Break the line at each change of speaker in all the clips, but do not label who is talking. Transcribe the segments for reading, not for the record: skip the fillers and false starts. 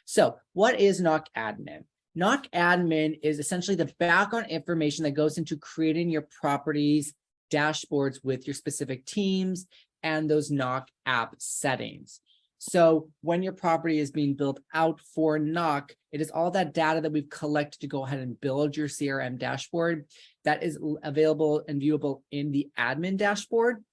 So what is NOC admin? NOC admin is essentially the background information that goes into creating your properties dashboards with your specific teams and those NOC app settings. So when your property is being built out for NOC, it is all that data that we've collected to go ahead and build your CRM dashboard that is available and viewable in the admin dashboard.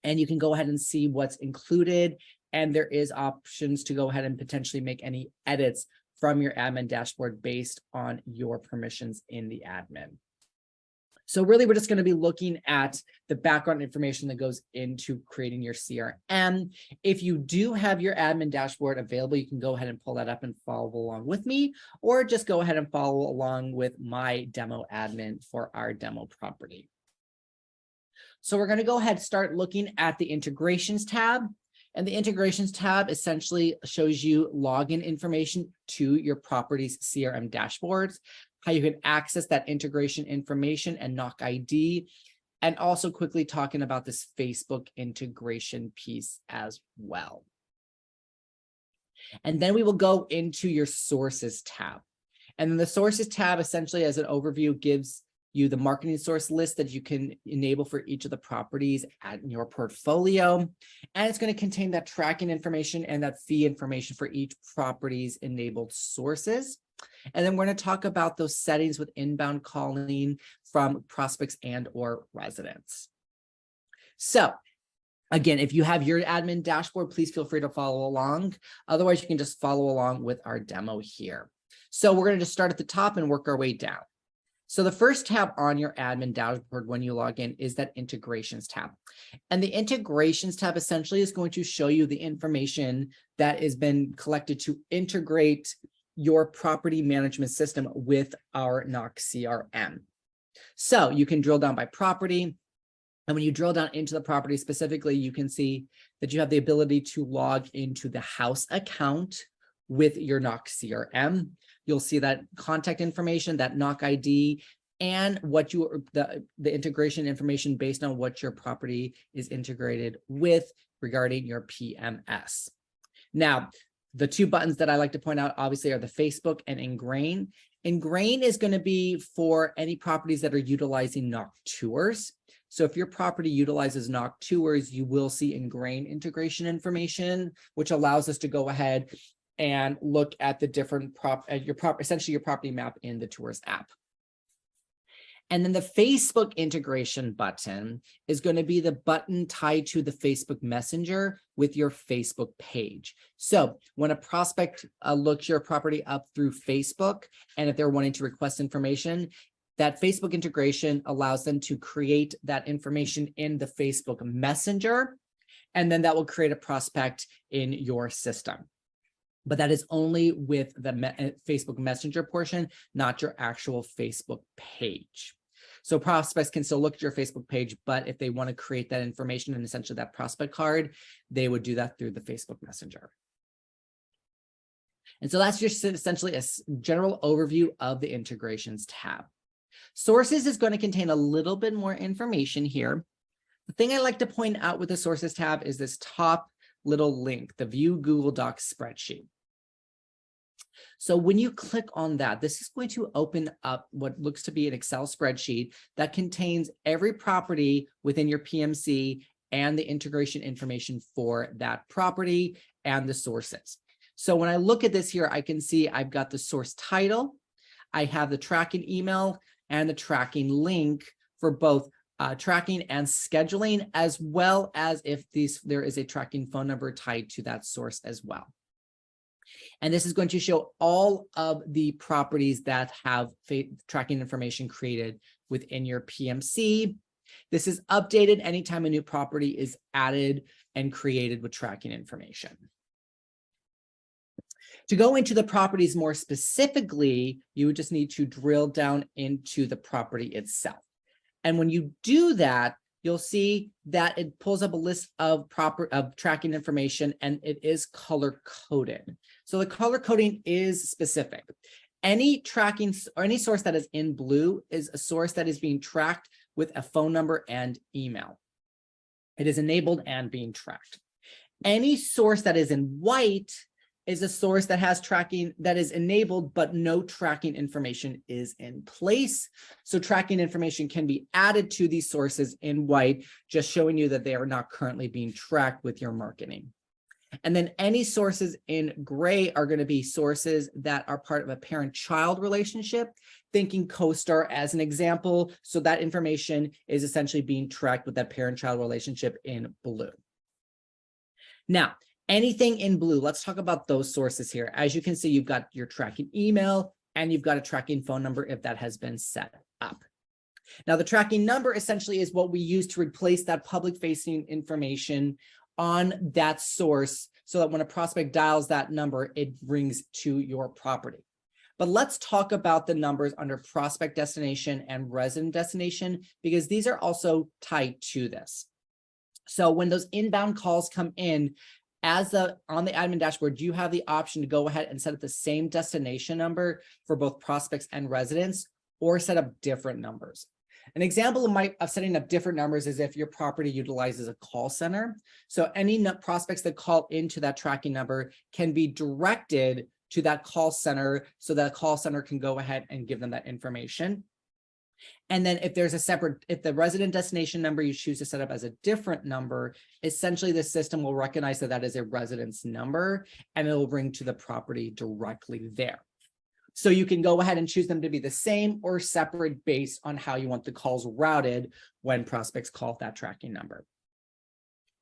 And you can go ahead and see what's included. And there is options to go ahead and potentially make any edits from your admin dashboard based on your permissions in the admin. So really, we're just going to be looking at the background information that goes into creating your CRM. If you do have your admin dashboard available, you can go ahead and pull that up and follow along with me, or just go ahead and follow along with my demo admin for our demo property. So we're going to go ahead and start looking at the integrations tab. And the integrations tab essentially shows you login information to your property's CRM dashboards, how you can access that integration information and NOC ID, and also quickly talking about this Facebook integration piece as well. And then we will go into your sources tab. And then the sources tab essentially as an overview gives you the marketing source list that you can enable for each of the properties in your portfolio. And it's going to contain that tracking information and that fee information for each property's enabled sources. And then we're going to talk about those settings with inbound calling from prospects and or residents. So again, if you have your admin dashboard, please feel free to follow along. Otherwise, you can just follow along with our demo here. So we're going to just start at the top and work our way down. So the first tab on your admin dashboard when you log in is that integrations tab. And the integrations tab essentially is going to show you the information that has been collected to integrate your property management system with our NOC CRM. So you can drill down by property. And when you drill down into the property specifically, you can see that you have the ability to log into the house account with your NOC CRM. You'll see that contact information, that NOC ID, and what the integration information based on what your property is integrated with regarding your PMS. Now, the two buttons that I like to point out obviously are the Facebook and Ingrain. Ingrain is going to be for any properties that are utilizing NOC Tours. So if your property utilizes NOC Tours, you will see Ingrain integration information, which allows us to go ahead and look at the different essentially your property map in the Tours app. And then the Facebook integration button is going to be the button tied to the Facebook Messenger with your Facebook page. So when a prospect looks your property up through Facebook, and if they're wanting to request information, that Facebook integration allows them to create that information in the Facebook Messenger, and then that will create a prospect in your system. But that is only with the Facebook Messenger portion, not your actual Facebook page. So prospects can still look at your Facebook page, but if they want to create that information and essentially that prospect card, they would do that through the Facebook Messenger. And so that's just essentially a general overview of the integrations tab. Sources is going to contain a little bit more information here. The thing I like to point out with the sources tab is this top little link, the View Google Docs spreadsheet. So when you click on that, this is going to open up what looks to be an Excel spreadsheet that contains every property within your PMC and the integration information for that property and the sources. So when I look at this here, I can see I've got the source title, I have the tracking email and the tracking link for both tracking and scheduling, as well as if there is a tracking phone number tied to that source as well. And this is going to show all of the properties that have tracking information created within your PMC. This is updated anytime a new property is added and created with tracking information. To go into the properties more specifically, you would just need to drill down into the property itself. And when you do that, you'll see that it pulls up a list of tracking information, and it is color coded. So the color coding is specific. Any tracking or any source that is in blue is a source that is being tracked with a phone number and email. It is enabled and being tracked. Any source that is in white is a source that has tracking that is enabled, but no tracking information is in place. So tracking information can be added to these sources in white, just showing you that they are not currently being tracked with your marketing. And then any sources in gray are going to be sources that are part of a parent-child relationship, thinking CoStar as an example. So that information is essentially being tracked with that parent-child relationship in blue. Now, anything in blue, let's talk about those sources here. As you can see, you've got your tracking email and you've got a tracking phone number if that has been set up. Now, the tracking number essentially is what we use to replace that public-facing information on that source so that when a prospect dials that number, it brings to your property. But let's talk about the numbers under prospect destination and resident destination, because these are also tied to this. So when those inbound calls come in, on the admin dashboard, you have the option to go ahead and set up the same destination number for both prospects and residents, or set up different numbers. An example of setting up different numbers is if your property utilizes a call center. So any prospects that call into that tracking number can be directed to that call center so that call center can go ahead and give them that information. And then if the resident destination number you choose to set up as a different number, essentially the system will recognize that that is a residence number and it will bring to the property directly there. So you can go ahead and choose them to be the same or separate based on how you want the calls routed when prospects call that tracking number.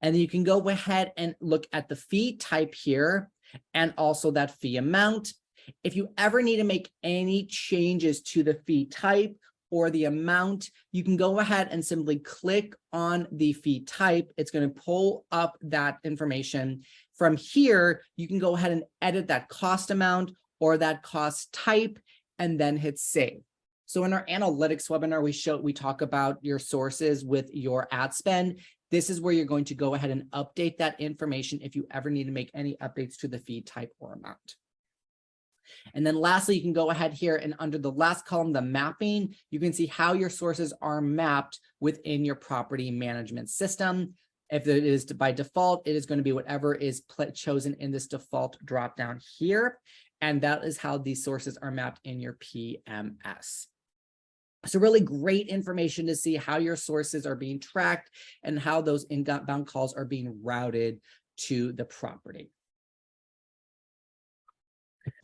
And then you can go ahead and look at the fee type here and also that fee amount. If you ever need to make any changes to the fee type or the amount, you can go ahead and simply click on the fee type. It's going to pull up that information. From here, you can go ahead and edit that cost amount or that cost type, and then hit save. So in our analytics webinar, we talk about your sources with your ad spend. This is where you're going to go ahead and update that information if you ever need to make any updates to the fee type or amount. And then lastly, you can go ahead here and under the last column, the mapping, you can see how your sources are mapped within your property management system. If it is by default, it is going to be whatever is chosen in this default dropdown here. And that is how these sources are mapped in your PMS. So really great information to see how your sources are being tracked and how those inbound calls are being routed to the property.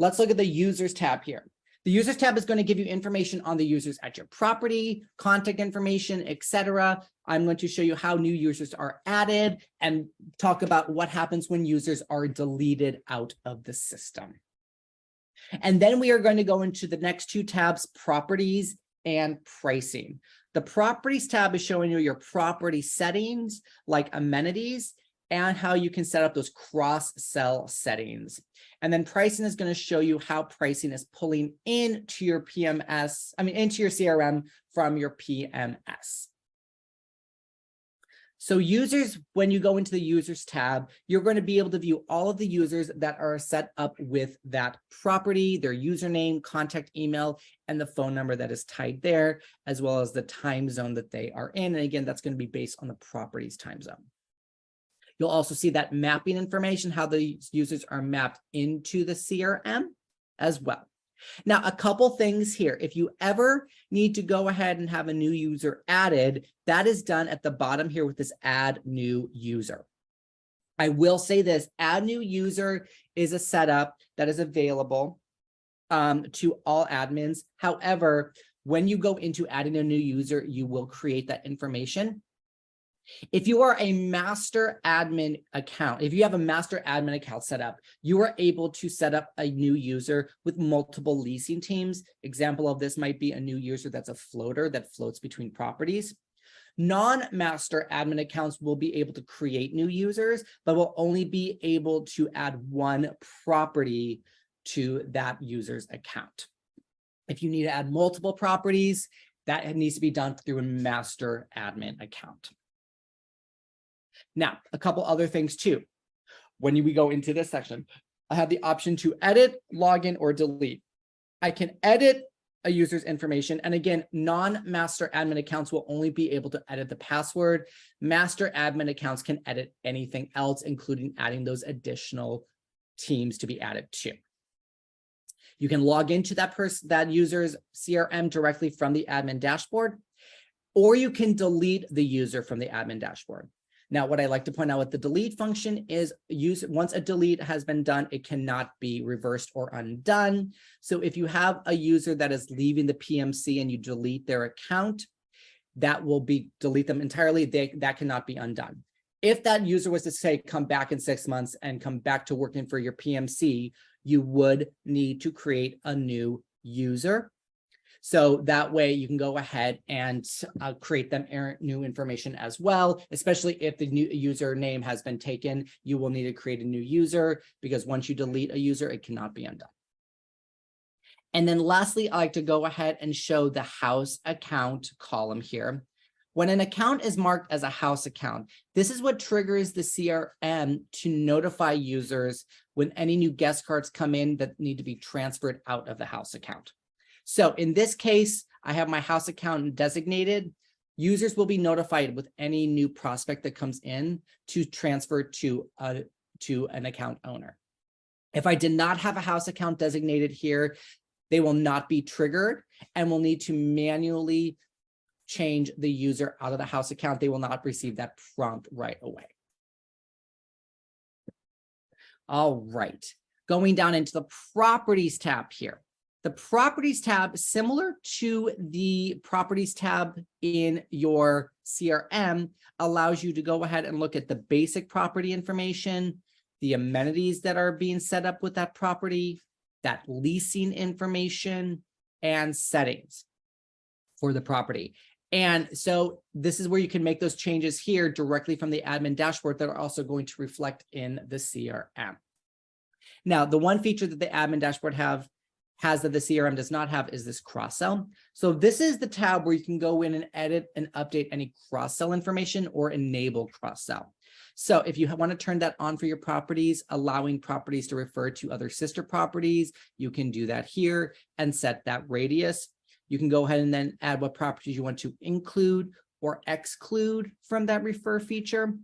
Let's look at the users tab here. The users tab is going to give you information on the users at your property, contact information, etc. I'm going to show you how new users are added and talk about what happens when users are deleted out of the system. And then we are going to go into the next two tabs, properties and pricing. The properties tab is showing you your property settings like amenities and how you can set up those cross-sell settings. And then pricing is going to show you how pricing is pulling into your into your CRM from your PMS. So users, when you go into the users tab, you're going to be able to view all of the users that are set up with that property, their username, contact email, and the phone number that is tied there, as well as the time zone that they are in. And again, that's going to be based on the property's time zone. You'll also see that mapping information, how the users are mapped into the CRM as well. Now, a couple things here. If you ever need to go ahead and have a new user added, that is done at the bottom here with this add new user. I will say this, add new user is a setup that is available to all admins. However, when you go into adding a new user, you will create that information. If you are a master admin account, if you have a master admin account set up, you are able to set up a new user with multiple leasing teams. Example of this might be a new user that's a floater that floats between properties. Non-master admin accounts will be able to create new users, but will only be able to add one property to that user's account. If you need to add multiple properties, that needs to be done through a master admin account. Now, a couple other things too. When we go into this section, I have the option to edit, login, or delete. I can edit a user's information. And again, non-master admin accounts will only be able to edit the password. Master admin accounts can edit anything else, including adding those additional teams to be added to. You can log into that user's CRM directly from the admin dashboard, or you can delete the user from the admin dashboard. Now, what I like to point out with the delete function is once a delete has been done, it cannot be reversed or undone. So if you have a user that is leaving the PMC and you delete their account, that will delete them entirely. That cannot be undone. If that user was to say, come back in 6 months and come back to working for your PMC, you would need to create a new user. So that way you can go ahead and create them new information as well, especially if the new username has been taken, you will need to create a new user because once you delete a user, it cannot be undone. And then lastly, I like to go ahead and show the house account column here. When an account is marked as a house account, this is what triggers the CRM to notify users when any new guest cards come in that need to be transferred out of the house account. So in this case, I have my house account designated. Users will be notified with any new prospect that comes in to transfer to an account owner. If I did not have a house account designated here, they will not be triggered and will need to manually change the user out of the house account. They will not receive that prompt right away. All right, going down into the properties tab here. The properties tab, similar to the properties tab in your CRM, allows you to go ahead and look at the basic property information, the amenities that are being set up with that property, that leasing information, and settings for the property. And so this is where you can make those changes here directly from the admin dashboard that are also going to reflect in the CRM. Now, the one feature that the admin dashboard has that the CRM does not have is this cross-sell. So this is the tab where you can go in and edit and update any cross-sell information or enable cross-sell. So if you want to turn that on for your properties, allowing properties to refer to other sister properties, you can do that here and set that radius. You can go ahead and then add what properties you want to include or exclude from that refer feature.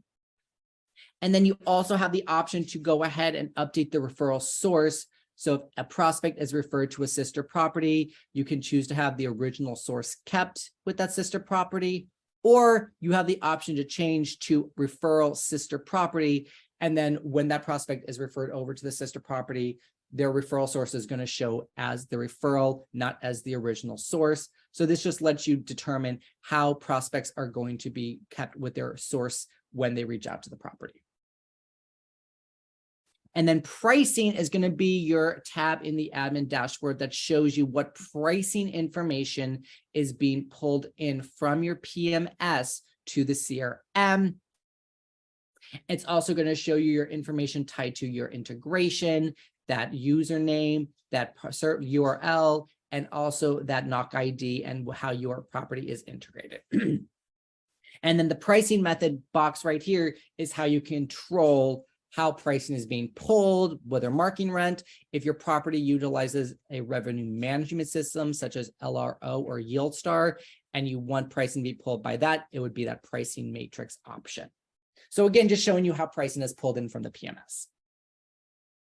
And then you also have the option to go ahead and update the referral source. So if a prospect is referred to a sister property, you can choose to have the original source kept with that sister property, or you have the option to change to referral sister property. And then when that prospect is referred over to the sister property, their referral source is going to show as the referral, not as the original source. So this just lets you determine how prospects are going to be kept with their source when they reach out to the property. And then pricing is going to be your tab in the admin dashboard that shows you what pricing information is being pulled in from your PMS to the CRM. It's also going to show you your information tied to your integration, that username, that URL, and also that NOC ID and how your property is integrated. And then the pricing method box right here is how you control how pricing is being pulled, whether marking rent. If your property utilizes a revenue management system such as LRO or YieldStar, and you want pricing to be pulled by that, it would be that pricing matrix option. So again, just showing you how pricing is pulled in from the PMS.